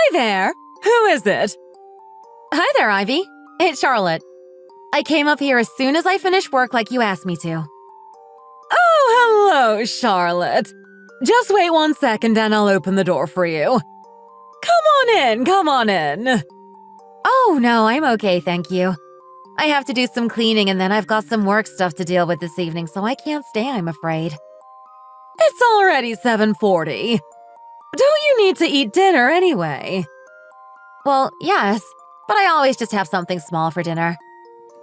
Hi there! Who is it? Hi there, Ivy. It's Charlotte. I came up here as soon as I finished work like you asked me to. Oh, hello, Charlotte. Just wait 1 second and I'll open the door for you. Come on in. Oh, no, I'm okay, thank you. I have to do some cleaning and then I've got some work stuff to deal with this evening, so I can't stay, I'm afraid. It's already 7:40. Don't you need to eat dinner anyway? Well, yes, but I always just have something small for dinner.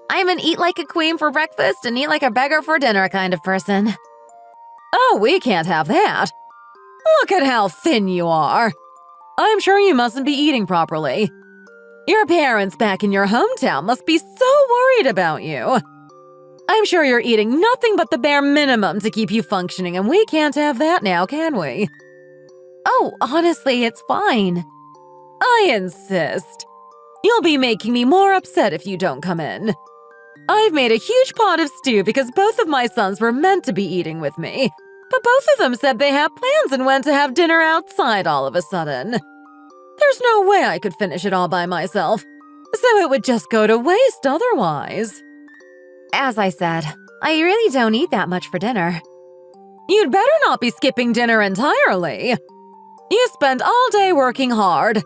I'm an eat like a queen for breakfast and eat like a beggar for dinner kind of person. Oh, we can't have that. Look at how thin you are. I'm sure you mustn't be eating properly. Your parents back in your hometown must be so worried about you. I'm sure you're eating nothing but the bare minimum to keep you functioning, and we can't have that now, can we? Oh, honestly, it's fine. I insist. You'll be making me more upset if you don't come in. I've made a huge pot of stew because both of my sons were meant to be eating with me, but both of them said they have plans and went to have dinner outside all of a sudden. There's no way I could finish it all by myself, so it would just go to waste otherwise. As I said, I really don't eat that much for dinner. You'd better not be skipping dinner entirely. You spend all day working hard.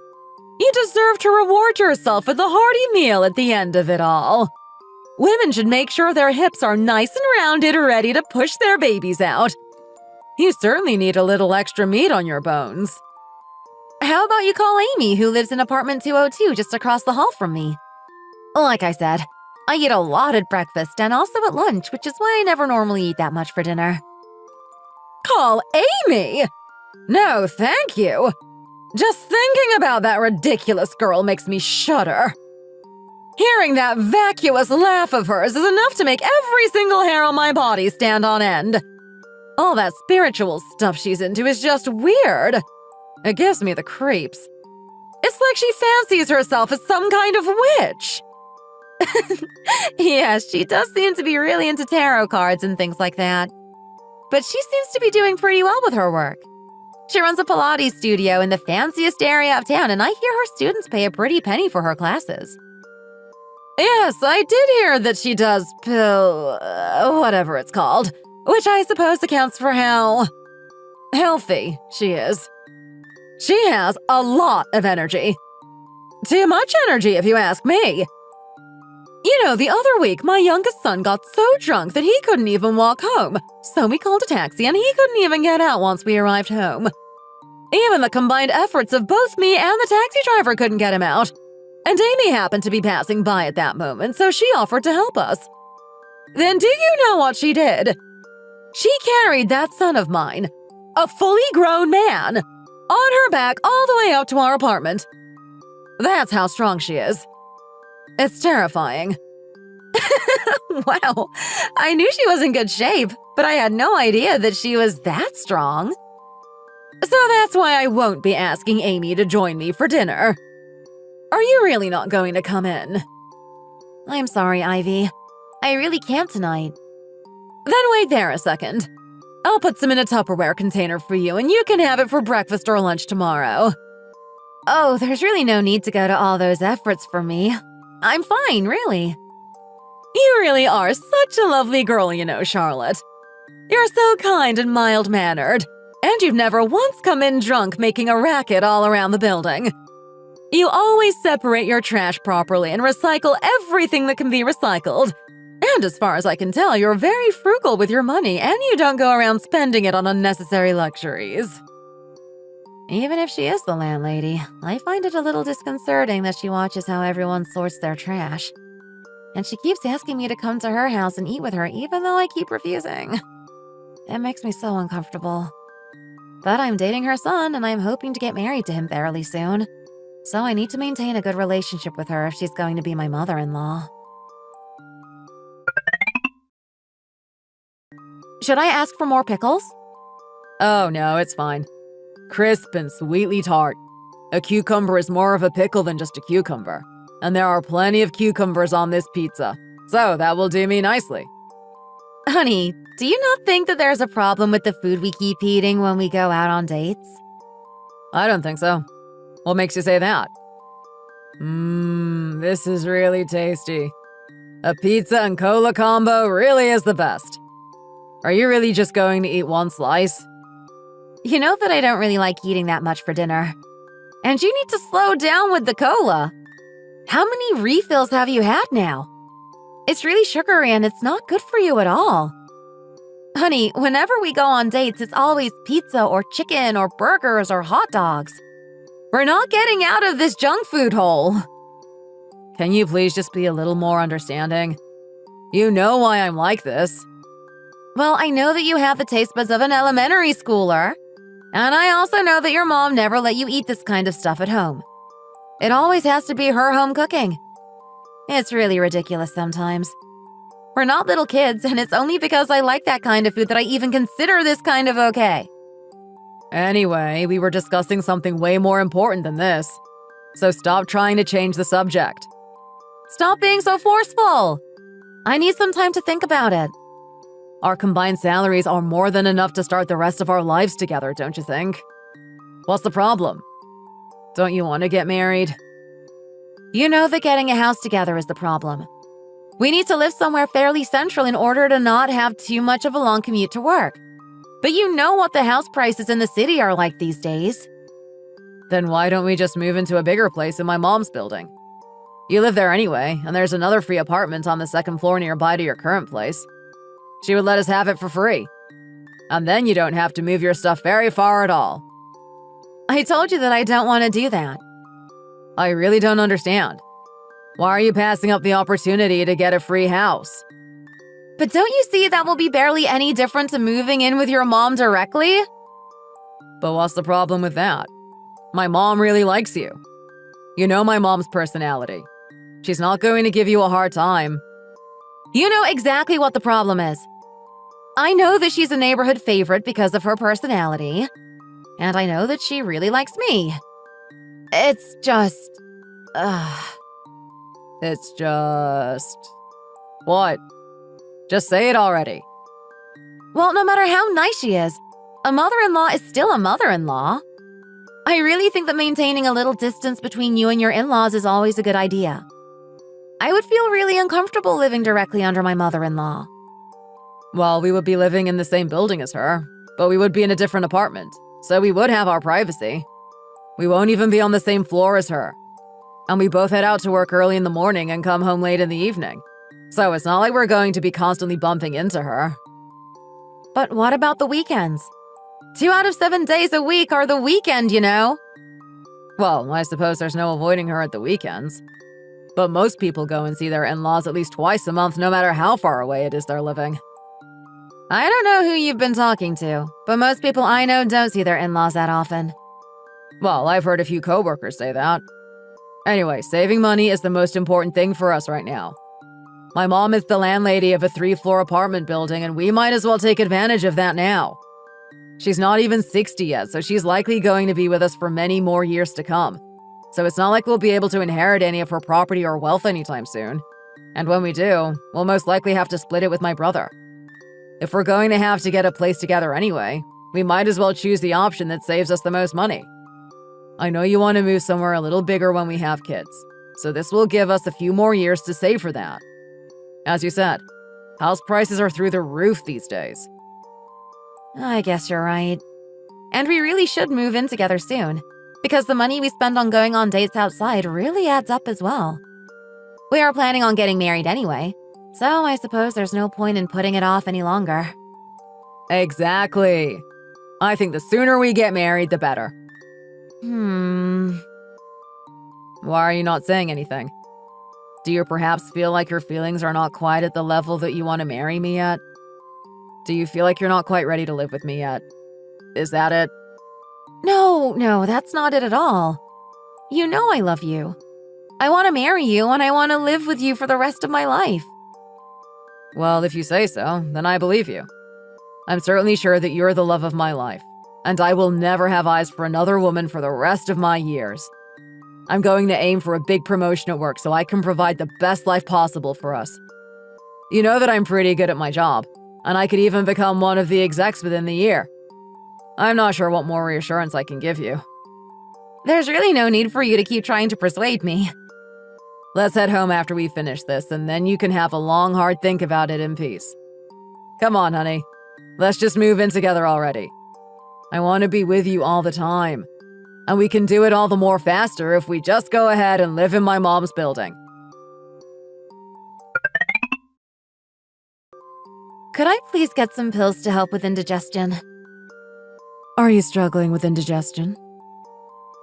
You deserve to reward yourself with a hearty meal at the end of it all. Women should make sure their hips are nice and rounded, ready to push their babies out. You certainly need a little extra meat on your bones. How about you call Amy, who lives in apartment 202 just across the hall from me? Like I said, I eat a lot at breakfast and also at lunch, which is why I never normally eat that much for dinner. Call Amy? No, thank you. Just thinking about that ridiculous girl makes me shudder. Hearing that vacuous laugh of hers is enough to make every single hair on my body stand on end. All that spiritual stuff she's into is just weird. It gives me the creeps. It's like she fancies herself as some kind of witch. Yes, she does seem to be really into tarot cards and things like that. But she seems to be doing pretty well with her work. She runs a Pilates studio in the fanciest area of town, and I hear her students pay a pretty penny for her classes. Yes, I did hear that she does whatever it's called, which I suppose accounts for how healthy she is. She has a lot of energy. Too much energy, if you ask me. You know, the other week, my youngest son got so drunk that he couldn't even walk home, so we called a taxi and he couldn't even get out once we arrived home. Even the combined efforts of both me and the taxi driver couldn't get him out. And Amy happened to be passing by at that moment, so she offered to help us. Then do you know what she did? She carried that son of mine, a fully grown man, on her back all the way up to our apartment. That's how strong she is. It's terrifying. Wow, I knew she was in good shape, but I had no idea that she was that strong. So that's why I won't be asking Amy to join me for dinner. Are you really not going to come in? I'm sorry, Ivy. I really can't tonight. Then wait there a second. I'll put some in a Tupperware container for you, and you can have it for breakfast or lunch tomorrow. Oh, there's really no need to go to all those efforts for me. I'm fine, really. You really are such a lovely girl, you know, Charlotte. You're so kind and mild-mannered, and you've never once come in drunk making a racket all around the building. You always separate your trash properly and recycle everything that can be recycled. And as far as I can tell, you're very frugal with your money and you don't go around spending it on unnecessary luxuries. Even if she is the landlady, I find it a little disconcerting that she watches how everyone sorts their trash. And she keeps asking me to come to her house and eat with her even though I keep refusing. It makes me so uncomfortable. But I'm dating her son and I'm hoping to get married to him fairly soon. So I need to maintain a good relationship with her if she's going to be my mother-in-law. Should I ask for more pickles? Oh no, it's fine. Crisp and sweetly tart. A cucumber is more of a pickle than just a cucumber. And there are plenty of cucumbers on this pizza. So that will do me nicely. Honey, do you not think that there's a problem with the food we keep eating when we go out on dates? I don't think so. What makes you say that? This is really tasty. A pizza and cola combo really is the best. Are you really just going to eat one slice? You know that I don't really like eating that much for dinner. And you need to slow down with the cola. How many refills have you had now? It's really sugary and it's not good for you at all. Honey, whenever we go on dates, it's always pizza or chicken or burgers or hot dogs. We're not getting out of this junk food hole. Can you please just be a little more understanding? You know why I'm like this. Well, I know that you have the taste buds of an elementary schooler. And I also know that your mom never let you eat this kind of stuff at home. It always has to be her home cooking. It's really ridiculous sometimes. We're not little kids, and it's only because I like that kind of food that I even consider this kind of okay. Anyway, we were discussing something way more important than this. So stop trying to change the subject. Stop being so forceful. I need some time to think about it. Our combined salaries are more than enough to start the rest of our lives together, don't you think? What's the problem? Don't you want to get married? You know that getting a house together is the problem. We need to live somewhere fairly central in order to not have too much of a long commute to work. But you know what the house prices in the city are like these days. Then why don't we just move into a bigger place in my mom's building? You live there anyway, and there's another free apartment on the second floor nearby to your current place. She would let us have it for free. And then you don't have to move your stuff very far at all. I told you that I don't want to do that. I really don't understand. Why are you passing up the opportunity to get a free house? But don't you see that will be barely any different to moving in with your mom directly? But what's the problem with that? My mom really likes you. You know my mom's personality. She's not going to give you a hard time. You know exactly what the problem is. I know that she's a neighborhood favorite because of her personality. And I know that she really likes me. It's just... It's just... What? Just say it already. Well, no matter how nice she is, a mother-in-law is still a mother-in-law. I really think that maintaining a little distance between you and your in-laws is always a good idea. I would feel really uncomfortable living directly under my mother-in-law. Well, we would be living in the same building as her, but we would be in a different apartment, so we would have our privacy. We won't even be on the same floor as her. And we both head out to work early in the morning and come home late in the evening. So it's not like we're going to be constantly bumping into her. But what about the weekends? 2 out of 7 days a week are the weekend, you know? Well, I suppose there's no avoiding her at the weekends. But most people go and see their in-laws at least twice a month, no matter how far away it is they're living. I don't know who you've been talking to, but most people I know don't see their in-laws that often. Well, I've heard a few coworkers say that. Anyway, saving money is the most important thing for us right now. My mom is the landlady of a 3-floor apartment building, and we might as well take advantage of that now. She's not even 60 yet, so she's likely going to be with us for many more years to come. So it's not like we'll be able to inherit any of her property or wealth anytime soon. And when we do, we'll most likely have to split it with my brother. If we're going to have to get a place together anyway, we might as well choose the option that saves us the most money. I know you want to move somewhere a little bigger when we have kids, so this will give us a few more years to save for that. As you said, house prices are through the roof these days. I guess you're right. And we really should move in together soon, because the money we spend on going on dates outside really adds up as well. We are planning on getting married anyway, so I suppose there's no point in putting it off any longer. Exactly. I think the sooner we get married, the better. Why are you not saying anything? Do you perhaps feel like your feelings are not quite at the level that you want to marry me yet? Do you feel like you're not quite ready to live with me yet? Is that it? No, that's not it at all. You know I love you. I want to marry you and I want to live with you for the rest of my life. Well, if you say so, then I believe you. I'm certainly sure that you're the love of my life, and I will never have eyes for another woman for the rest of my years. I'm going to aim for a big promotion at work so I can provide the best life possible for us. You know that I'm pretty good at my job, and I could even become one of the execs within the year. I'm not sure what more reassurance I can give you. There's really no need for you to keep trying to persuade me. Let's head home after we finish this, and then you can have a long, hard think about it in peace. Come on, honey. Let's just move in together already. I want to be with you all the time. And we can do it all the more faster if we just go ahead and live in my mom's building. Could I please get some pills to help with indigestion? Are you struggling with indigestion?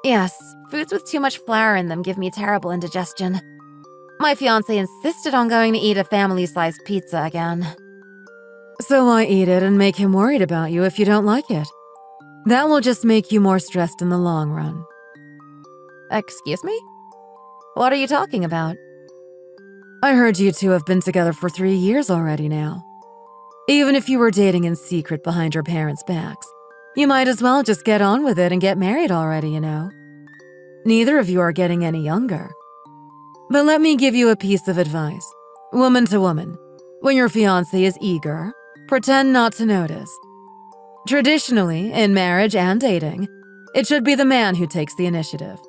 Yes, foods with too much flour in them give me terrible indigestion. My fiancé insisted on going to eat a family-sized pizza again. So why eat it and make him worried about you if you don't like it? That will just make you more stressed in the long run. Excuse me? What are you talking about? I heard you two have been together for 3 years already now. Even if you were dating in secret behind your parents' backs, you might as well just get on with it and get married already, you know. Neither of you are getting any younger. But let me give you a piece of advice, woman to woman. When your fiancé is eager, pretend not to notice. Traditionally, in marriage and dating, it should be the man who takes the initiative.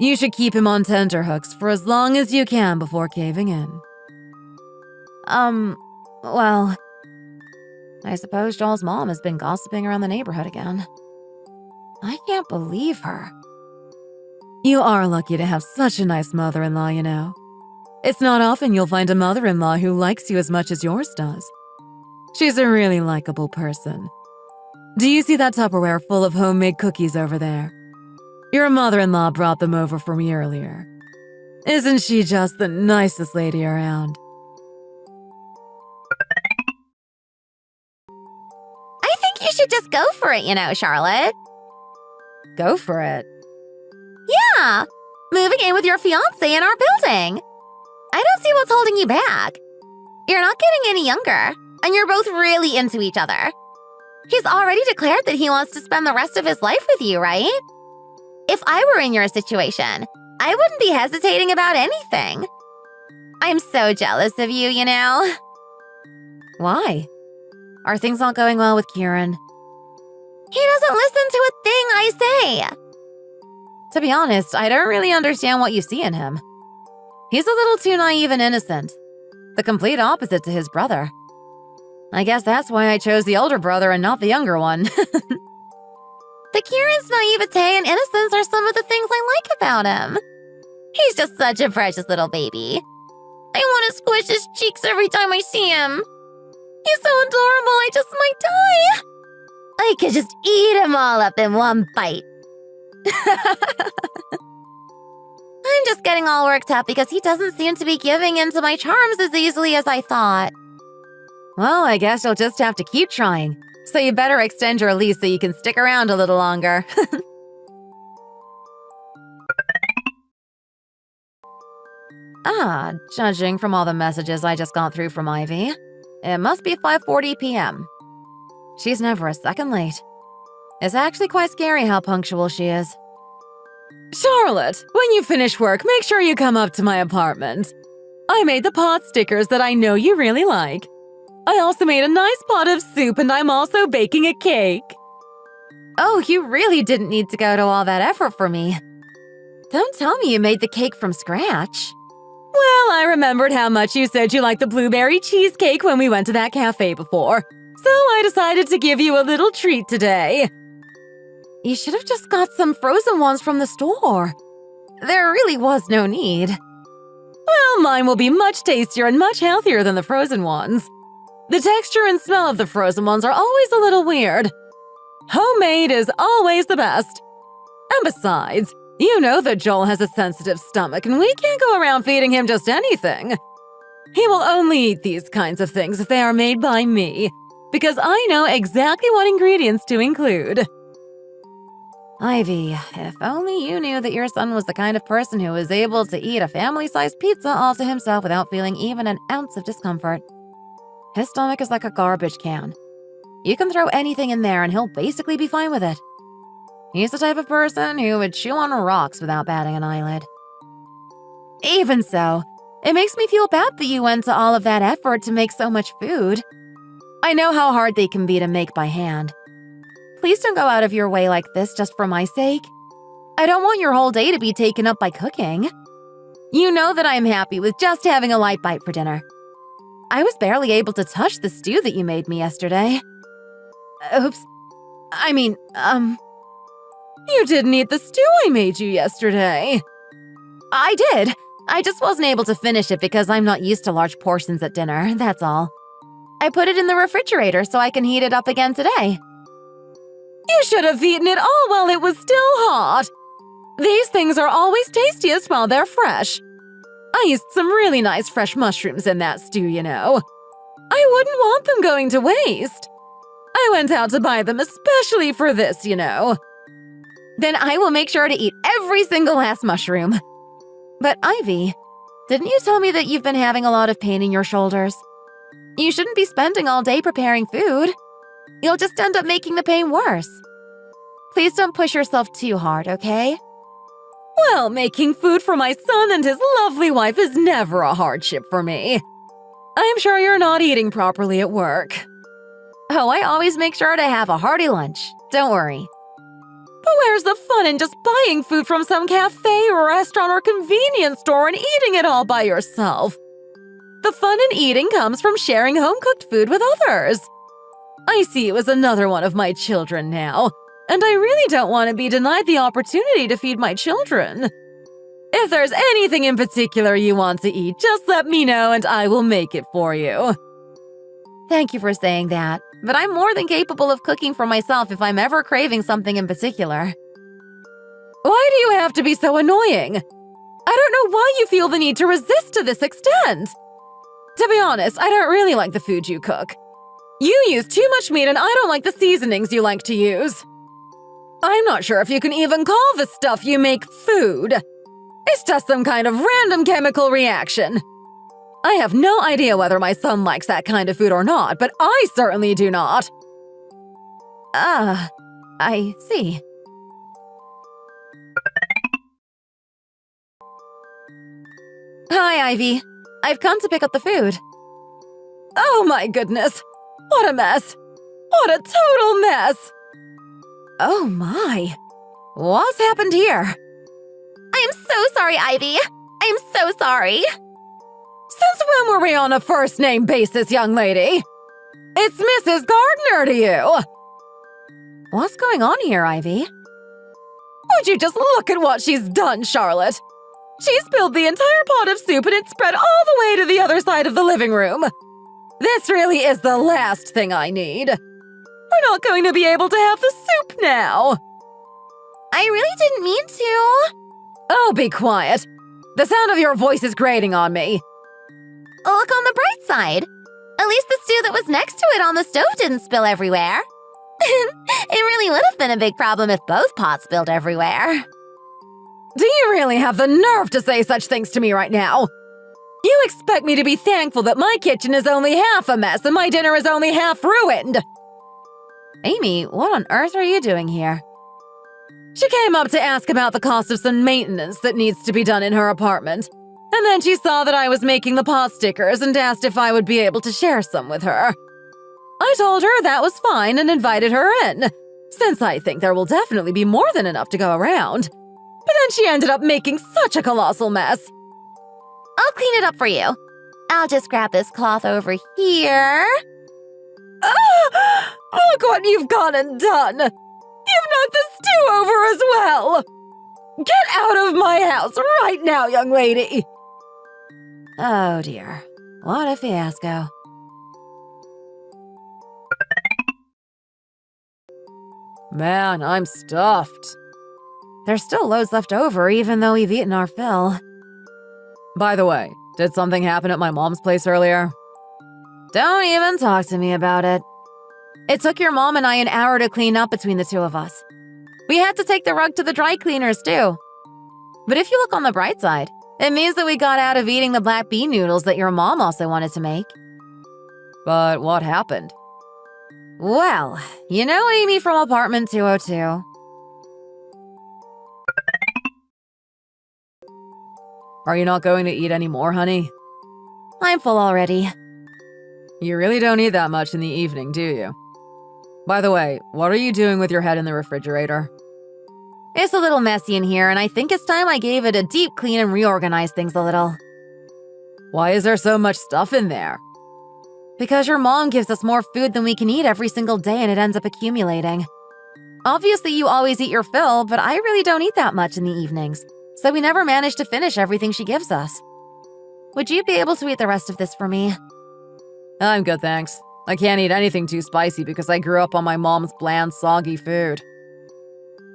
You should keep him on tenterhooks for as long as you can before caving in. Well, I suppose Joel's mom has been gossiping around the neighborhood again. I can't believe her. You are lucky to have such a nice mother-in-law, you know. It's not often you'll find a mother-in-law who likes you as much as yours does. She's a really likable person. Do you see that Tupperware full of homemade cookies over there? Your mother-in-law brought them over for me earlier. Isn't she just the nicest lady around? I think you should just go for it, you know, Charlotte. Go for it. Yeah, moving in with your fiancé in our building. I don't see what's holding you back. You're not getting any younger, and you're both really into each other. He's already declared that he wants to spend the rest of his life with you, right? If I were in your situation, I wouldn't be hesitating about anything. I'm so jealous of you, you know. Why? Are things not going well with Kieran? He doesn't listen to a thing I say. To be honest, I don't really understand what you see in him. He's a little too naive and innocent. The complete opposite to his brother. I guess that's why I chose the older brother and not the younger one. But Kieran's naivete and innocence are some of the things I like about him. He's just such a precious little baby. I want to squish his cheeks every time I see him. He's so adorable, I just might die. I could just eat him all up in one bite. I'm just getting all worked up because he doesn't seem to be giving in to my charms as easily as I thought. Well, I guess you'll just have to keep trying. So you better extend your lease so you can stick around a little longer. Judging from all the messages I just got through from Ivy, it must be 5:40 p.m. She's never a second late. It's actually quite scary how punctual she is. Charlotte, when you finish work, make sure you come up to my apartment. I made the pot stickers that I know you really like. I also made a nice pot of soup and I'm also baking a cake. Oh, you really didn't need to go to all that effort for me. Don't tell me you made the cake from scratch. Well, I remembered how much you said you liked the blueberry cheesecake when we went to that cafe before, so I decided to give you a little treat today. You should have just got some frozen ones from the store. There really was no need. Well, mine will be much tastier and much healthier than the frozen ones. The texture and smell of the frozen ones are always a little weird. Homemade is always the best. And besides, you know that Joel has a sensitive stomach and we can't go around feeding him just anything. He will only eat these kinds of things if they are made by me, because I know exactly what ingredients to include. Ivy, if only you knew that your son was the kind of person who was able to eat a family-sized pizza all to himself without feeling even an ounce of discomfort. His stomach is like a garbage can. You can throw anything in there and he'll basically be fine with it. He's the type of person who would chew on rocks without batting an eyelid. Even so, it makes me feel bad that you went to all of that effort to make so much food. I know how hard they can be to make by hand. Please don't go out of your way like this just for my sake. I don't want your whole day to be taken up by cooking. You know that I'm happy with just having a light bite for dinner. I was barely able to touch the stew that you made me yesterday. Oops. You didn't eat the stew I made you yesterday. I did. I just wasn't able to finish it because I'm not used to large portions at dinner, that's all. I put it in the refrigerator so I can heat it up again today. You should have eaten it all while it was still hot. These things are always tastiest while they're fresh. I used some really nice fresh mushrooms in that stew, you know. I wouldn't want them going to waste. I went out to buy them especially for this, you know. Then I will make sure to eat every single last mushroom. But Ivy, didn't you tell me that you've been having a lot of pain in your shoulders? You shouldn't be spending all day preparing food. You'll just end up making the pain worse. Please don't push yourself too hard, okay? Well, making food for my son and his lovely wife is never a hardship for me. I'm sure you're not eating properly at work. Oh, I always make sure to have a hearty lunch. Don't worry. But where's the fun in just buying food from some cafe or restaurant or convenience store and eating it all by yourself? The fun in eating comes from sharing home-cooked food with others. I see you as another one of my children now, and I really don't want to be denied the opportunity to feed my children. If there's anything in particular you want to eat, just let me know and I will make it for you. Thank you for saying that, but I'm more than capable of cooking for myself if I'm ever craving something in particular. Why do you have to be so annoying? I don't know why you feel the need to resist to this extent. To be honest, I don't really like the food you cook. You use too much meat and I don't like the seasonings you like to use. I'm not sure if you can even call the stuff you make food. It's just some kind of random chemical reaction. I have no idea whether my son likes that kind of food or not, but I certainly do not. I see. Hi, Ivy. I've come to pick up the food. Oh my goodness! What a mess! What a total mess! Oh my. What's happened here? I'm so sorry, Ivy. I'm so sorry. Since when were we on a first-name basis, young lady? It's Mrs. Gardner to you! What's going on here, Ivy? Would you just look at what she's done, Charlotte? She spilled the entire pot of soup and it spread all the way to the other side of the living room. This really is the last thing I need. We're not going to be able to have the soup now. I really didn't mean to. Oh, be quiet. The sound of your voice is grating on me. Look on the bright side. At least the stew that was next to it on the stove didn't spill everywhere. It really would have been a big problem if both pots spilled everywhere. Do you really have the nerve to say such things to me right now? You expect me to be thankful that my kitchen is only half a mess and my dinner is only half ruined. Amy, what on earth are you doing here? She came up to ask about the cost of some maintenance that needs to be done in her apartment. And then she saw that I was making the pot stickers and asked if I would be able to share some with her. I told her that was fine and invited her in, since I think there will definitely be more than enough to go around. But then she ended up making such a colossal mess. I'll clean it up for you. I'll just grab this cloth over here. Ah! Look what you've gone and done! You've knocked the stew over as well! Get out of my house right now, young lady! Oh dear, what a fiasco. Man, I'm stuffed. There's still loads left over even though we've eaten our fill. By the way, did something happen at my mom's place earlier? Don't even talk to me about it. It took your mom and I an hour to clean up between the two of us. We had to take the rug to the dry cleaners too. But if you look on the bright side, it means that we got out of eating the black bean noodles that your mom also wanted to make. But what happened? Well, you know Amy from apartment 202. Are you not going to eat any more, honey? I'm full already. You really don't eat that much in the evening, do you? By the way, what are you doing with your head in the refrigerator? It's a little messy in here, and I think it's time I gave it a deep clean and reorganized things a little. Why is there so much stuff in there? Because your mom gives us more food than we can eat every single day, and it ends up accumulating. Obviously, you always eat your fill, but I really don't eat that much in the evenings, so we never manage to finish everything she gives us. Would you be able to eat the rest of this for me? I'm good, thanks. I can't eat anything too spicy because I grew up on my mom's bland, soggy food.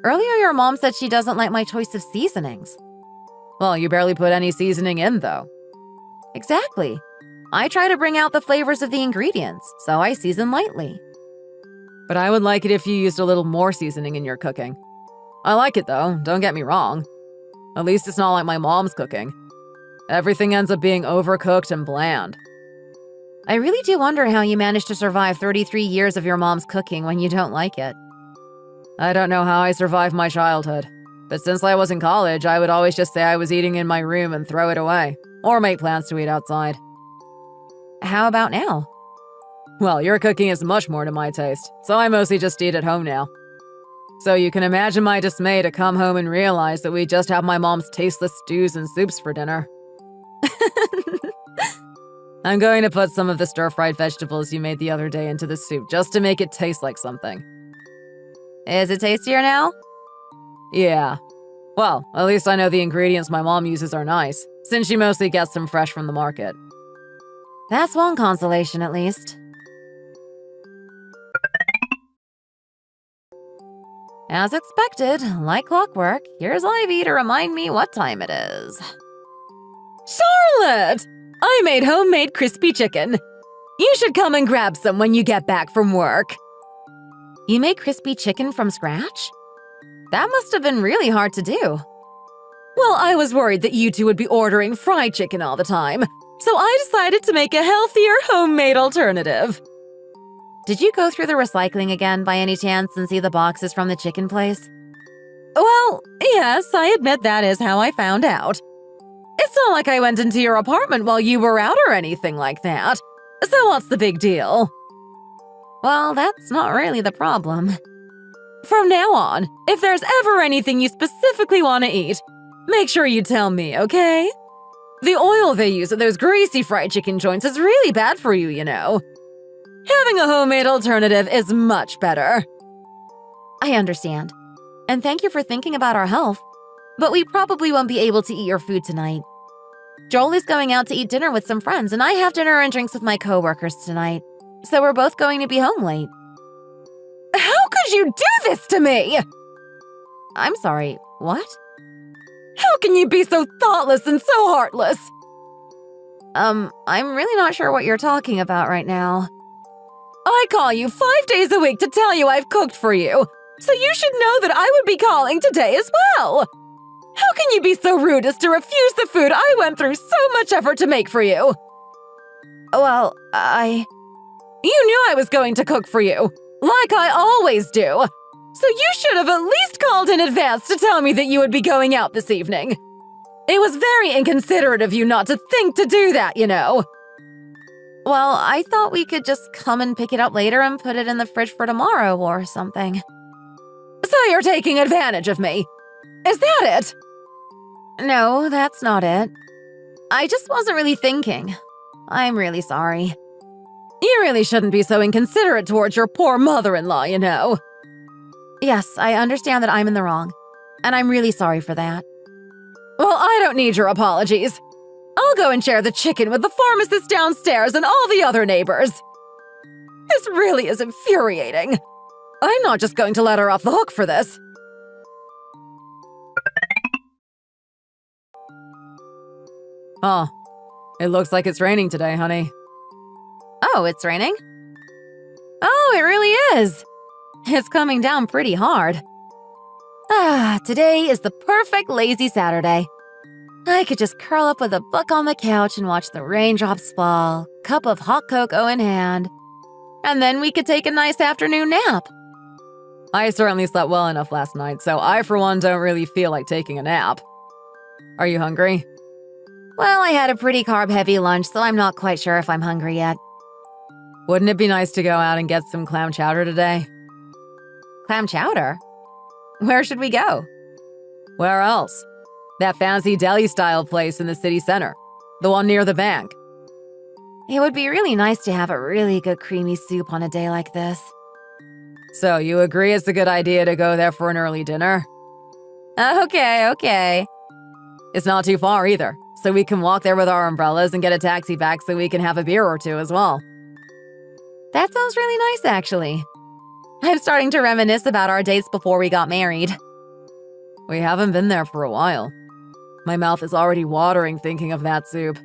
Earlier, your mom said she doesn't like my choice of seasonings. Well, you barely put any seasoning in, though. Exactly. I try to bring out the flavors of the ingredients, so I season lightly. But I would like it if you used a little more seasoning in your cooking. I like it, though, don't get me wrong. At least it's not like my mom's cooking. Everything ends up being overcooked and bland. I really do wonder how you managed to survive 33 years of your mom's cooking when you don't like it. I don't know how I survived my childhood, but since I was in college, I would always just say I was eating in my room and throw it away, or make plans to eat outside. How about now? Well, your cooking is much more to my taste, so I mostly just eat at home now. So you can imagine my dismay to come home and realize that we just have my mom's tasteless stews and soups for dinner. I'm going to put some of the stir-fried vegetables you made the other day into the soup just to make it taste like something. Is it tastier now? Yeah. Well, at least I know the ingredients my mom uses are nice, since she mostly gets them fresh from the market. That's one consolation, at least. As expected, like clockwork, here's Ivy to remind me what time it is. Charlotte! I made homemade crispy chicken. You should come and grab some when you get back from work. You made crispy chicken from scratch? That must have been really hard to do. Well, I was worried that you two would be ordering fried chicken all the time, so I decided to make a healthier homemade alternative. Did you go through the recycling again by any chance and see the boxes from the chicken place? Well, yes, I admit that is how I found out. It's not like I went into your apartment while you were out or anything like that. So what's the big deal? Well, that's not really the problem. From now on, if there's ever anything you specifically want to eat, make sure you tell me, okay? The oil they use at those greasy fried chicken joints is really bad for you, you know. Having a homemade alternative is much better. I understand. And thank you for thinking about our health. But we probably won't be able to eat your food tonight. Joel is going out to eat dinner with some friends, and I have dinner and drinks with my coworkers tonight. So we're both going to be home late. How could you do this to me? I'm sorry, what? How can you be so thoughtless and so heartless? I'm really not sure what you're talking about right now. I call you 5 days a week to tell you I've cooked for you, so you should know that I would be calling today as well. How can you be so rude as to refuse the food I went through so much effort to make for you? Well, You knew I was going to cook for you, like I always do. So you should have at least called in advance to tell me that you would be going out this evening. It was very inconsiderate of you not to think to do that, you know. Well, I thought we could just come and pick it up later and put it in the fridge for tomorrow or something. So you're taking advantage of me. Is that it? No, that's not it. I just wasn't really thinking. I'm really sorry. You really shouldn't be so inconsiderate towards your poor mother-in-law, you know. Yes, I understand that I'm in the wrong, and I'm really sorry for that. Well, I don't need your apologies. I'll go and share the chicken with the pharmacist downstairs and all the other neighbors. This really is infuriating. I'm not just going to let her off the hook for this. Oh, it looks like it's raining today, honey. Oh, it's raining? Oh, it really is. It's coming down pretty hard. Today is the perfect lazy Saturday. I could just curl up with a book on the couch and watch the raindrops fall, cup of hot cocoa in hand, and then we could take a nice afternoon nap. I certainly slept well enough last night, so I, for one, don't really feel like taking a nap. Are you hungry? Well, I had a pretty carb-heavy lunch, so I'm not quite sure if I'm hungry yet. Wouldn't it be nice to go out and get some clam chowder today? Clam chowder? Where should we go? Where else? That fancy deli-style place in the city center. The one near the bank. It would be really nice to have a really good creamy soup on a day like this. So you agree it's a good idea to go there for an early dinner? Okay. It's not too far either, so we can walk there with our umbrellas and get a taxi back so we can have a beer or two as well. That sounds really nice, actually. I'm starting to reminisce about our dates before we got married. We haven't been there for a while. My mouth is already watering thinking of that soup.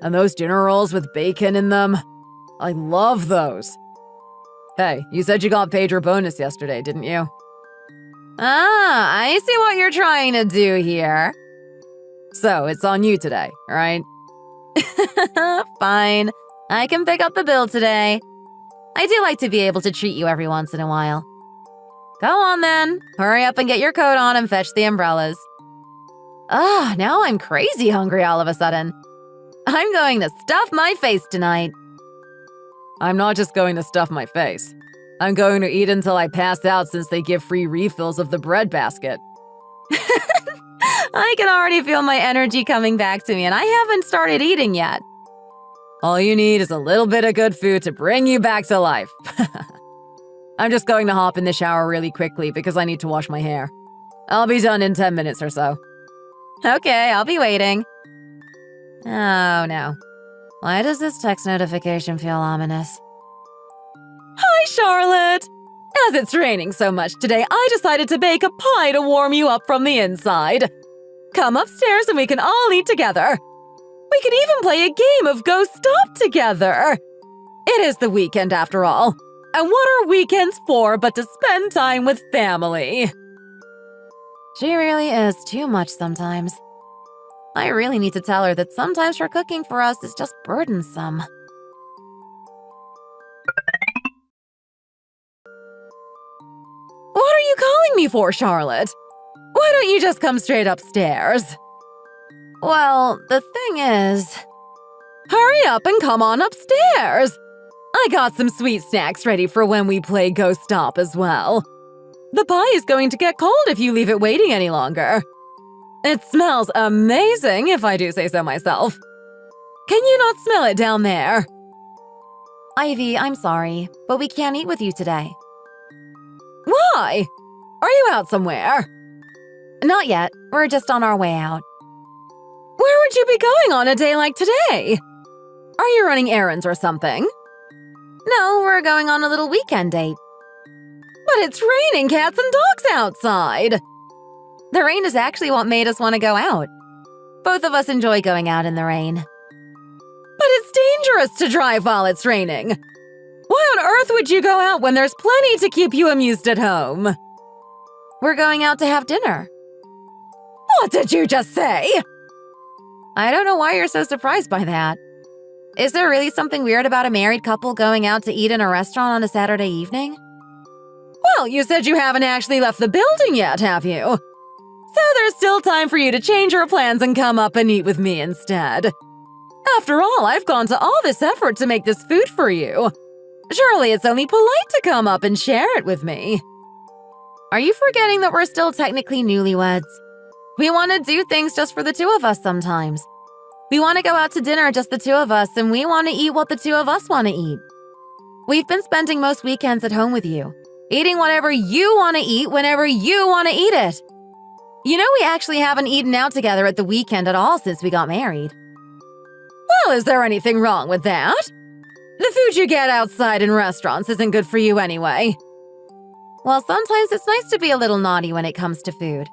And those dinner rolls with bacon in them. I love those. Hey, you said you got paid your bonus yesterday, didn't you? Ah, I see what you're trying to do here. So, it's on you today, right? Fine. I can pick up the bill today. I do like to be able to treat you every once in a while. Go on then. Hurry up and get your coat on and fetch the umbrellas. Now I'm crazy hungry all of a sudden. I'm going to stuff my face tonight. I'm not just going to stuff my face. I'm going to eat until I pass out since they give free refills of the bread basket. I can already feel my energy coming back to me, and I haven't started eating yet. All you need is a little bit of good food to bring you back to life. I'm just going to hop in the shower really quickly because I need to wash my hair. I'll be done in 10 minutes or so. Okay, I'll be waiting. Oh, no. Why does this text notification feel ominous? Hi, Charlotte! As it's raining so much today, I decided to bake a pie to warm you up from the inside. Come upstairs and we can all eat together. We can even play a game of Go Stop together. It is the weekend after all. And what are weekends for but to spend time with family? She really is too much sometimes. I really need to tell her that sometimes her cooking for us is just burdensome. What are you calling me for, Charlotte? Why don't you just come straight upstairs? Well, the thing is… Hurry up and come on upstairs. I got some sweet snacks ready for when we play Go Stop as well. The pie is going to get cold if you leave it waiting any longer. It smells amazing, if I do say so myself. Can you not smell it down there? Ivy, I'm sorry, but we can't eat with you today. Why? Are you out somewhere? Not yet. We're just on our way out. Where would you be going on a day like today? Are you running errands or something? No, we're going on a little weekend date. But it's raining cats and dogs outside. The rain is actually what made us want to go out. Both of us enjoy going out in the rain. But it's dangerous to drive while it's raining. Why on earth would you go out when there's plenty to keep you amused at home? We're going out to have dinner. What did you just say? I don't know why you're so surprised by that. Is there really something weird about a married couple going out to eat in a restaurant on a Saturday evening? Well, you said you haven't actually left the building yet, have you? So there's still time for you to change your plans and come up and eat with me instead. After all, I've gone to all this effort to make this food for you. Surely it's only polite to come up and share it with me. Are you forgetting that we're still technically newlyweds? We want to do things just for the two of us sometimes. We want to go out to dinner just the two of us, and we want to eat what the two of us want to eat. We've been spending most weekends at home with you, eating whatever you want to eat whenever you want to eat it. You know, we actually haven't eaten out together at the weekend at all since we got married. Well, is there anything wrong with that? The food you get outside in restaurants isn't good for you anyway. Well, sometimes it's nice to be a little naughty when it comes to food.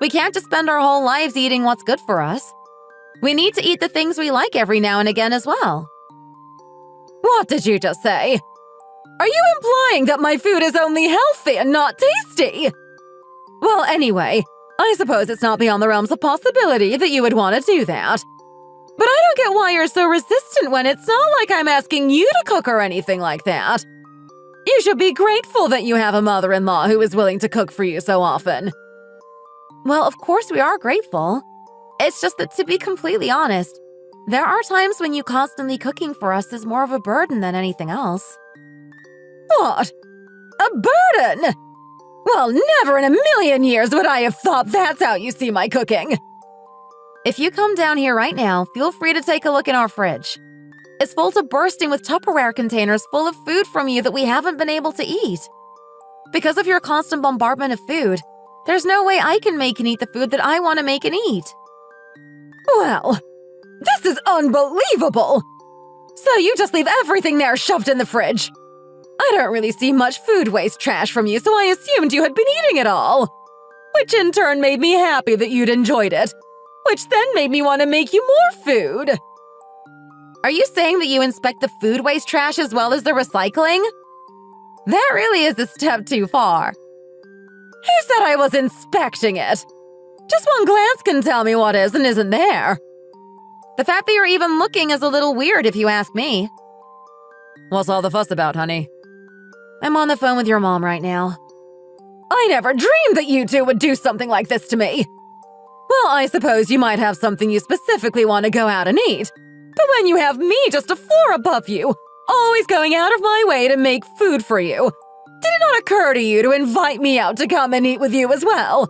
We can't just spend our whole lives eating what's good for us. We need to eat the things we like every now and again as well. What did you just say? Are you implying that my food is only healthy and not tasty? Well, anyway, I suppose it's not beyond the realms of possibility that you would want to do that. But I don't get why you're so resistant when it's not like I'm asking you to cook or anything like that. You should be grateful that you have a mother-in-law who is willing to cook for you so often. Well, of course we are grateful. It's just that, to be completely honest, there are times when you constantly cooking for us is more of a burden than anything else. What? A burden? Well, never in a million years would I have thought that's how you see my cooking. If you come down here right now, feel free to take a look in our fridge. It's full to bursting with Tupperware containers full of food from you that we haven't been able to eat. Because of your constant bombardment of food, there's no way I can make and eat the food that I want to make and eat. Well, this is unbelievable! So you just leave everything there shoved in the fridge? I don't really see much food waste trash from you, so I assumed you had been eating it all. Which in turn made me happy that you'd enjoyed it. Which then made me want to make you more food. Are you saying that you inspect the food waste trash as well as the recycling? That really is a step too far. Who said I was inspecting it? Just one glance can tell me what is and isn't there. The fact that you're even looking is a little weird if you ask me. What's all the fuss about, honey? I'm on the phone with your mom right now. I never dreamed that you two would do something like this to me. Well, I suppose you might have something you specifically want to go out and eat. But when you have me just a floor above you, always going out of my way to make food for you, did it not occur to you to invite me out to come and eat with you as well?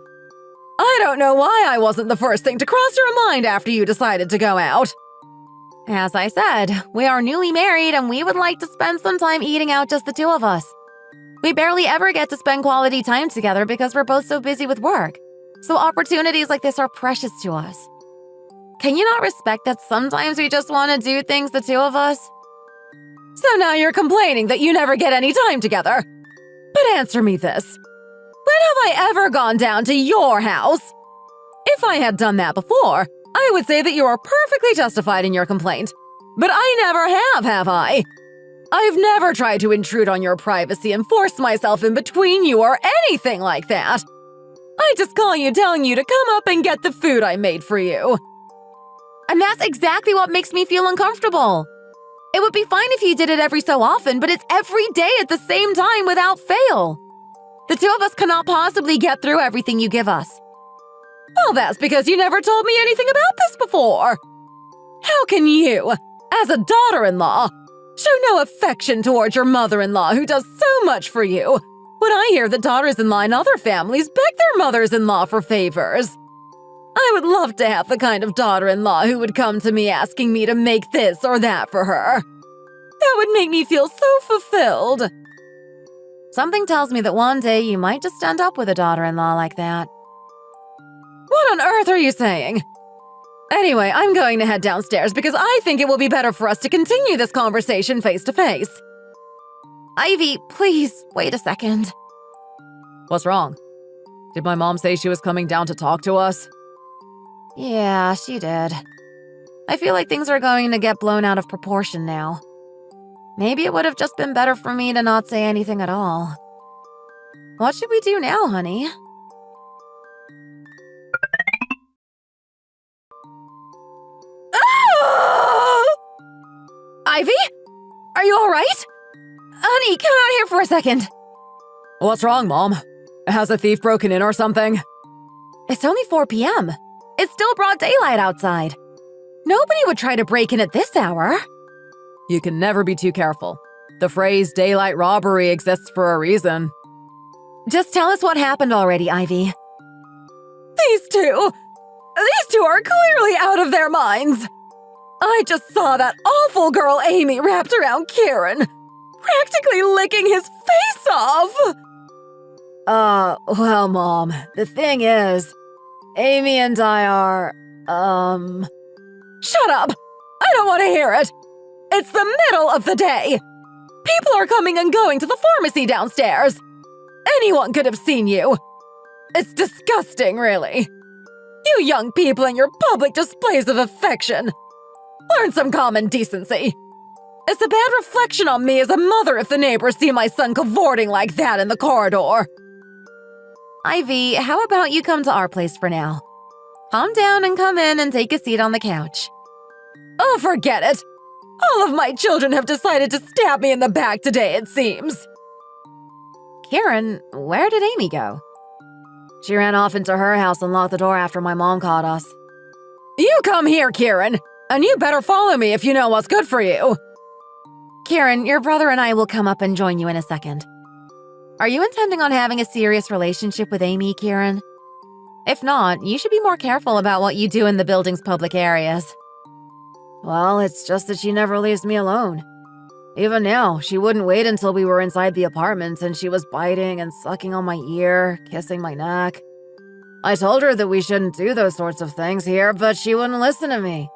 I don't know why I wasn't the first thing to cross your mind after you decided to go out. As I said, we are newly married and we would like to spend some time eating out, just the two of us. We barely ever get to spend quality time together because we're both so busy with work. So opportunities like this are precious to us. Can you not respect that sometimes we just want to do things, the two of us? So now you're complaining that you never get any time together. But answer me this. When have I ever gone down to your house? If I had done that before, I would say that you are perfectly justified in your complaint. But I never have I? I've never tried to intrude on your privacy and force myself in between you or anything like that. I just call you telling you to come up and get the food I made for you. And that's exactly what makes me feel uncomfortable. It would be fine if you did it every so often, but it's every day at the same time without fail. The two of us cannot possibly get through everything you give us. Well, that's because you never told me anything about this before. How can you, as a daughter-in-law, show no affection towards your mother-in-law who does so much for you, when I hear that daughters-in-law in other families beg their mothers-in-law for favors? I would love to have the kind of daughter-in-law who would come to me asking me to make this or that for her. That would make me feel so fulfilled. Something tells me that one day you might just end up with a daughter-in-law like that. What on earth are you saying? Anyway, I'm going to head downstairs because I think it will be better for us to continue this conversation face to face. Ivy, please, wait a second. What's wrong? Did my mom say she was coming down to talk to us? Yeah, she did. I feel like things are going to get blown out of proportion now. Maybe it would have just been better for me to not say anything at all. What should we do now, honey? Ivy? Are you all right? Honey, come out here for a second. What's wrong, Mom? Has a thief broken in or something? It's only 4 p.m. It's still broad daylight outside. Nobody would try to break in at this hour. You can never be too careful. The phrase daylight robbery exists for a reason. Just tell us what happened already, Ivy. These two are clearly out of their minds. I just saw that awful girl Amy wrapped around Kieran, practically licking his face off. Well, Mom, the thing is, Amy and I are, Shut up! I don't want to hear it! It's the middle of the day! People are coming and going to the pharmacy downstairs! Anyone could have seen you! It's disgusting, really! You young people and your public displays of affection! Learn some common decency! It's a bad reflection on me as a mother if the neighbors see my son cavorting like that in the corridor. Ivy, how about you come to our place for now? Calm down and come in and take a seat on the couch. Oh, forget it! All of my children have decided to stab me in the back today, it seems. Kieran, where did Amy go? She ran off into her house and locked the door after my mom caught us. You come here, Kieran, and you better follow me if you know what's good for you. Kieran, your brother and I will come up and join you in a second. Are you intending on having a serious relationship with Amy, Kieran? If not, you should be more careful about what you do in the building's public areas. Well, it's just that she never leaves me alone. Even now, she wouldn't wait until we were inside the apartment and she was biting and sucking on my ear, kissing my neck. I told her that we shouldn't do those sorts of things here, but she wouldn't listen to me.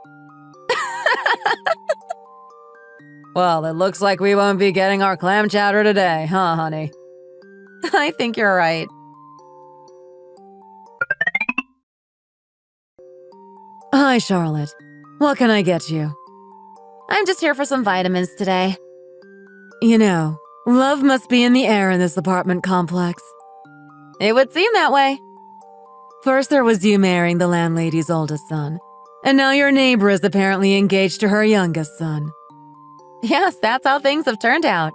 Well, it looks like we won't be getting our clam chowder today, huh, honey? I think you're right. Hi, Charlotte. What can I get you? I'm just here for some vitamins today. You know, love must be in the air in this apartment complex. It would seem that way. First there was you marrying the landlady's oldest son, and now your neighbor is apparently engaged to her youngest son. Yes, that's how things have turned out.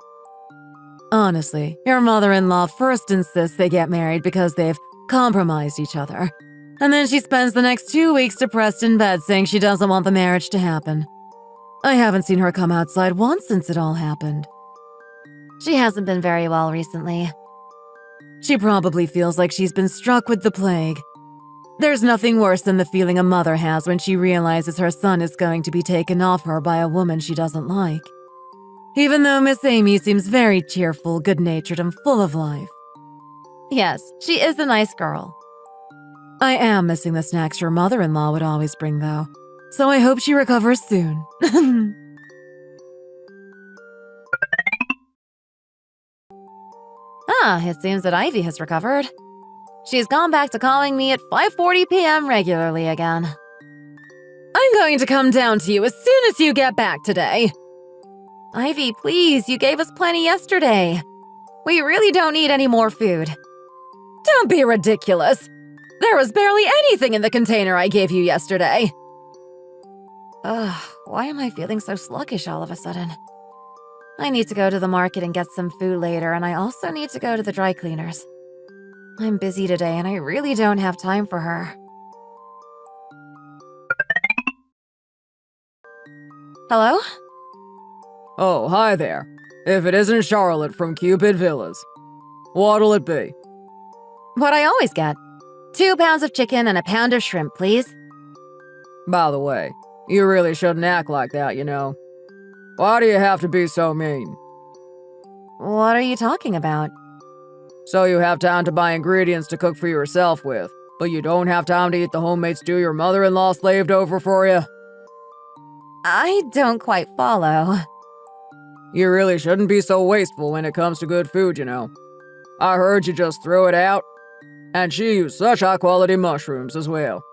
Honestly, your mother-in-law first insists they get married because they've compromised each other, and then she spends the next 2 weeks depressed in bed saying she doesn't want the marriage to happen. I haven't seen her come outside once since it all happened. She hasn't been very well recently. She probably feels like she's been struck with the plague. There's nothing worse than the feeling a mother has when she realizes her son is going to be taken off her by a woman she doesn't like. Even though Miss Amy seems very cheerful, good-natured, and full of life. Yes, she is a nice girl. I am missing the snacks your mother-in-law would always bring, though, so I hope she recovers soon. It seems that Ivy has recovered. She's gone back to calling me at 5:40 p.m. regularly again. I'm going to come down to you as soon as you get back today. Ivy, please, you gave us plenty yesterday. We really don't need any more food. Don't be ridiculous. There was barely anything in the container I gave you yesterday. Why am I feeling so sluggish all of a sudden? I need to go to the market and get some food later, and I also need to go to the dry cleaners. I'm busy today, and I really don't have time for her. Hello? Oh, hi there. If it isn't Charlotte from Cupid Villas. What'll it be? What I always get. 2 pounds of chicken and a pound of shrimp, please. By the way, you really shouldn't act like that, you know. Why do you have to be so mean? What are you talking about? So you have time to buy ingredients to cook for yourself with, but you don't have time to eat the homemade stew your mother-in-law slaved over for you? I don't quite follow. You really shouldn't be so wasteful when it comes to good food, you know. I heard you just threw it out, and she used such high-quality mushrooms as well.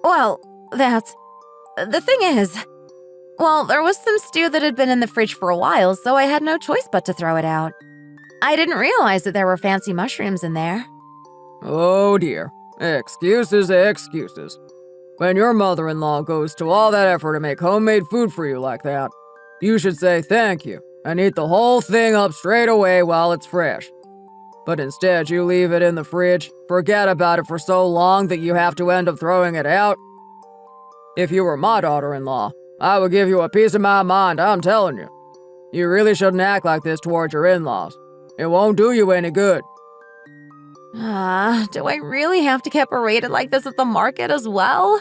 Well, the thing is, there was some stew that had been in the fridge for a while, so I had no choice but to throw it out. I didn't realize that there were fancy mushrooms in there. Oh dear. Excuses, excuses. When your mother-in-law goes to all that effort to make homemade food for you like that, you should say thank you and eat the whole thing up straight away while it's fresh. But instead you leave it in the fridge, forget about it for so long that you have to end up throwing it out. If you were my daughter-in-law, I would give you a piece of my mind, I'm telling you. You really shouldn't act like this towards your in-laws. It won't do you any good. Do I really have to get berated like this at the market as well?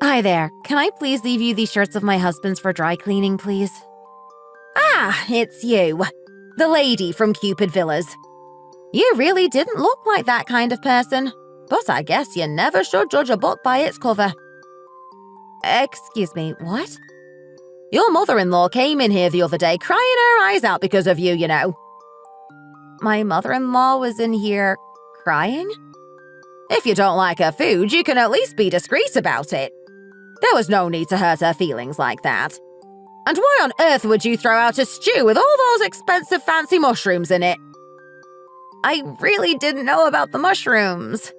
Hi there. Can I please leave you these shirts of my husband's for dry cleaning, please? It's you. The lady from Cupid Villas. You really didn't look like that kind of person, but I guess you never should judge a book by its cover. Excuse me, what? Your mother-in-law came in here the other day crying her eyes out because of you, you know. My mother-in-law was in here crying? If you don't like her food, you can at least be discreet about it. There was no need to hurt her feelings like that. And why on earth would you throw out a stew with all those expensive fancy mushrooms in it? I really didn't know about the mushrooms.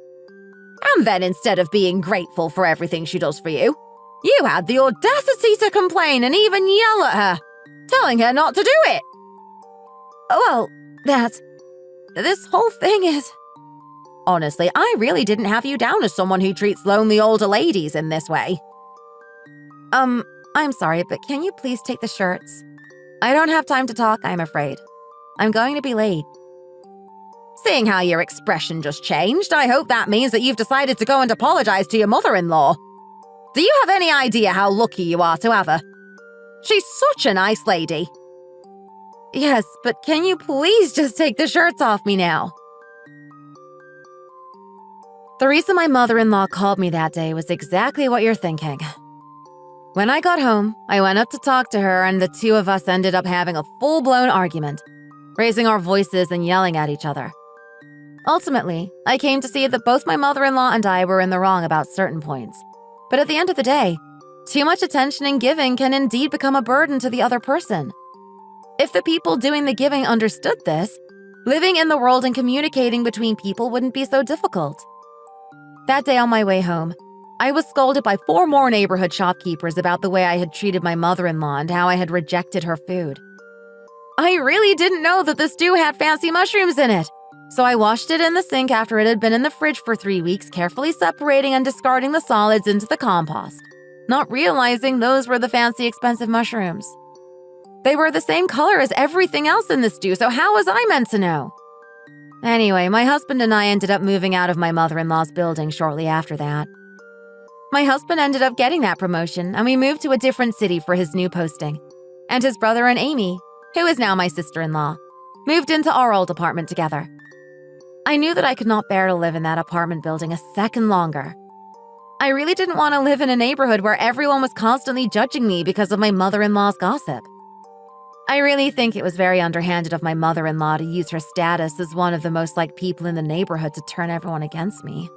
And then instead of being grateful for everything she does for you, you had the audacity to complain and even yell at her, telling her not to do it. Well, this whole thing is... Honestly, I really didn't have you down as someone who treats lonely older ladies in this way. I'm sorry, but can you please take the shirts? I don't have time to talk, I'm afraid. I'm going to be late. Seeing how your expression just changed, I hope that means that you've decided to go and apologize to your mother-in-law. Do you have any idea how lucky you are to have her? She's such a nice lady. Yes, but can you please just take the shirts off me now? The reason my mother-in-law called me that day was exactly what you're thinking. When I got home, I went up to talk to her, and the two of us ended up having a full-blown argument, raising our voices and yelling at each other. Ultimately, I came to see that both my mother-in-law and I were in the wrong about certain points. But at the end of the day, too much attention and giving can indeed become a burden to the other person. If the people doing the giving understood this, living in the world and communicating between people wouldn't be so difficult. That day on my way home, I was scolded by 4 more neighborhood shopkeepers about the way I had treated my mother-in-law and how I had rejected her food. I really didn't know that the stew had fancy mushrooms in it, so I washed it in the sink after it had been in the fridge for 3 weeks, carefully separating and discarding the solids into the compost, not realizing those were the fancy expensive mushrooms. They were the same color as everything else in the stew, so how was I meant to know? Anyway, my husband and I ended up moving out of my mother-in-law's building shortly after that. My husband ended up getting that promotion, and we moved to a different city for his new posting. And his brother and Amy, who is now my sister-in-law, moved into our old apartment together. I knew that I could not bear to live in that apartment building a second longer. I really didn't want to live in a neighborhood where everyone was constantly judging me because of my mother-in-law's gossip. I really think it was very underhanded of my mother-in-law to use her status as one of the most liked people in the neighborhood to turn everyone against me.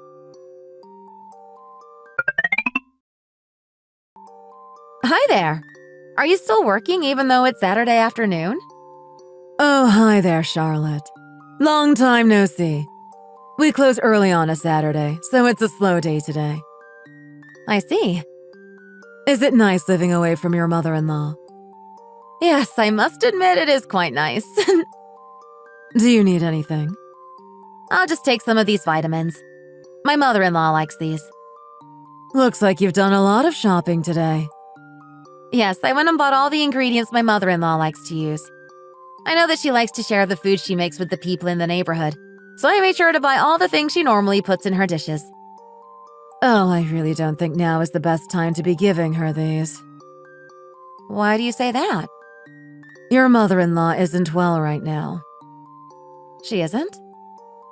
Hi there. Are you still working even though it's Saturday afternoon? Oh, hi there, Charlotte. Long time no see. We close early on a Saturday, so it's a slow day today. I see. Is it nice living away from your mother-in-law? Yes, I must admit it is quite nice. Do you need anything? I'll just take some of these vitamins. My mother-in-law likes these. Looks like you've done a lot of shopping today. Yes, I went and bought all the ingredients my mother-in-law likes to use. I know that she likes to share the food she makes with the people in the neighborhood, so I made sure to buy all the things she normally puts in her dishes. Oh, I really don't think now is the best time to be giving her these. Why do you say that? Your mother-in-law isn't well right now. She isn't?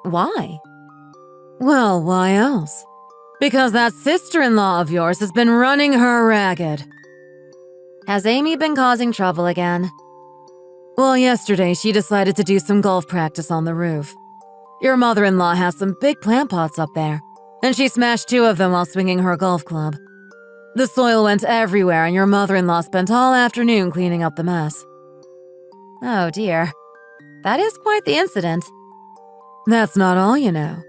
Why? Well, why else? Because that sister-in-law of yours has been running her ragged. Has Amy been causing trouble again? Well, yesterday she decided to do some golf practice on the roof. Your mother-in-law has some big plant pots up there, and she smashed 2 of them while swinging her golf club. The soil went everywhere, and your mother-in-law spent all afternoon cleaning up the mess. Oh dear. That is quite the incident. That's not all, you know.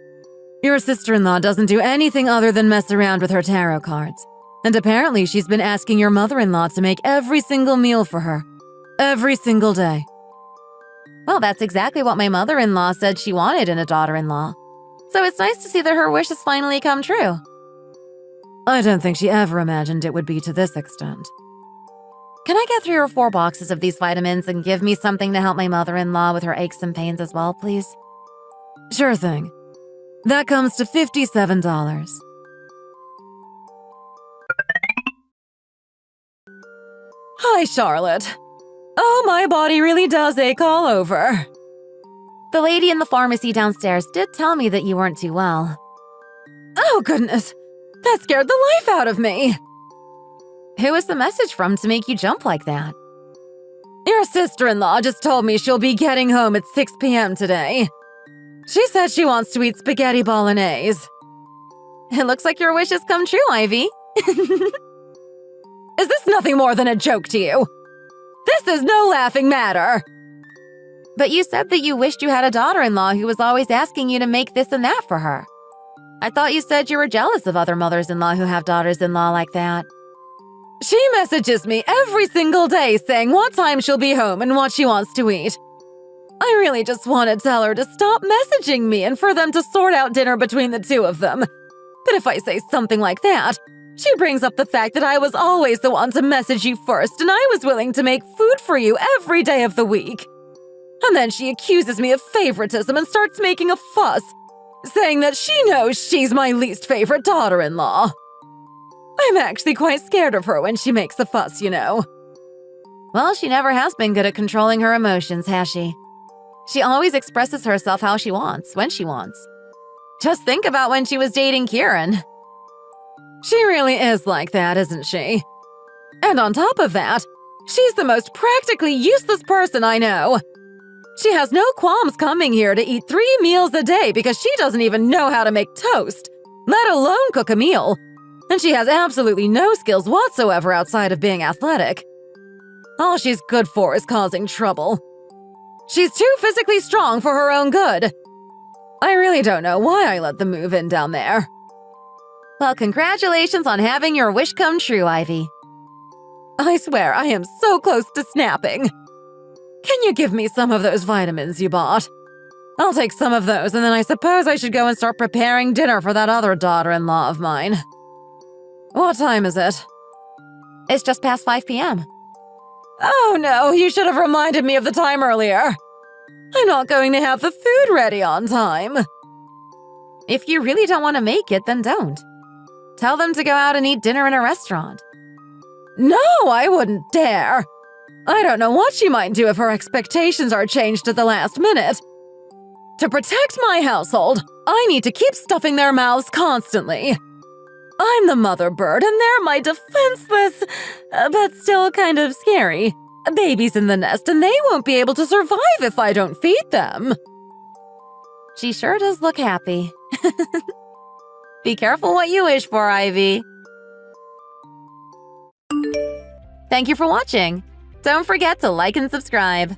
Your sister-in-law doesn't do anything other than mess around with her tarot cards. And apparently she's been asking your mother-in-law to make every single meal for her. Every single day. Well, that's exactly what my mother-in-law said she wanted in a daughter-in-law. So it's nice to see that her wish has finally come true. I don't think she ever imagined it would be to this extent. Can I get 3 or 4 boxes of these vitamins and give me something to help my mother-in-law with her aches and pains as well, please? Sure thing. That comes to $57. Hi, Charlotte. Oh, my body really does ache all over. The lady in the pharmacy downstairs did tell me that you weren't too well. Oh, goodness. That scared the life out of me. Who was the message from to make you jump like that? Your sister-in-law just told me she'll be getting home at 6 p.m. today. She said she wants to eat spaghetti bolognese. It looks like your wish has come true, Ivy. Is this nothing more than a joke to you? This is no laughing matter. But you said that you wished you had a daughter-in-law who was always asking you to make this and that for her. I thought you said you were jealous of other mothers-in-law who have daughters-in-law like that. She messages me every single day saying what time she'll be home and what she wants to eat. I really just want to tell her to stop messaging me and for them to sort out dinner between the 2 of them. But if I say something like that, She brings up the fact that I was always the one to message you first and I was willing to make food for you every day of the week. And then she accuses me of favoritism and starts making a fuss, saying that she knows she's my least favorite daughter-in-law. I'm actually quite scared of her when she makes a fuss, you know. Well, she never has been good at controlling her emotions, has she? She always expresses herself how she wants, when she wants. Just think about when she was dating Kieran. She really is like that, isn't she? And on top of that, she's the most practically useless person I know. She has no qualms coming here to eat 3 meals a day because she doesn't even know how to make toast, let alone cook a meal. And she has absolutely no skills whatsoever outside of being athletic. All she's good for is causing trouble. She's too physically strong for her own good. I really don't know why I let them move in down there. Well, congratulations on having your wish come true, Ivy. I swear I am so close to snapping. Can you give me some of those vitamins you bought? I'll take some of those, and then I suppose I should go and start preparing dinner for that other daughter-in-law of mine. What time is it? It's just past 5 p.m. Oh no, you should have reminded me of the time earlier. I'm not going to have the food ready on time. If you really don't want to make it, then don't. Tell them to go out and eat dinner in a restaurant. No, I wouldn't dare. I don't know what she might do if her expectations are changed at the last minute. To protect my household, I need to keep stuffing their mouths constantly. I'm the mother bird and they're my defenseless, but still kind of scary, babies in the nest, and they won't be able to survive if I don't feed them. She sure does look happy. Be careful what you wish for, Ivy. Thank you for watching. Don't forget to like and subscribe.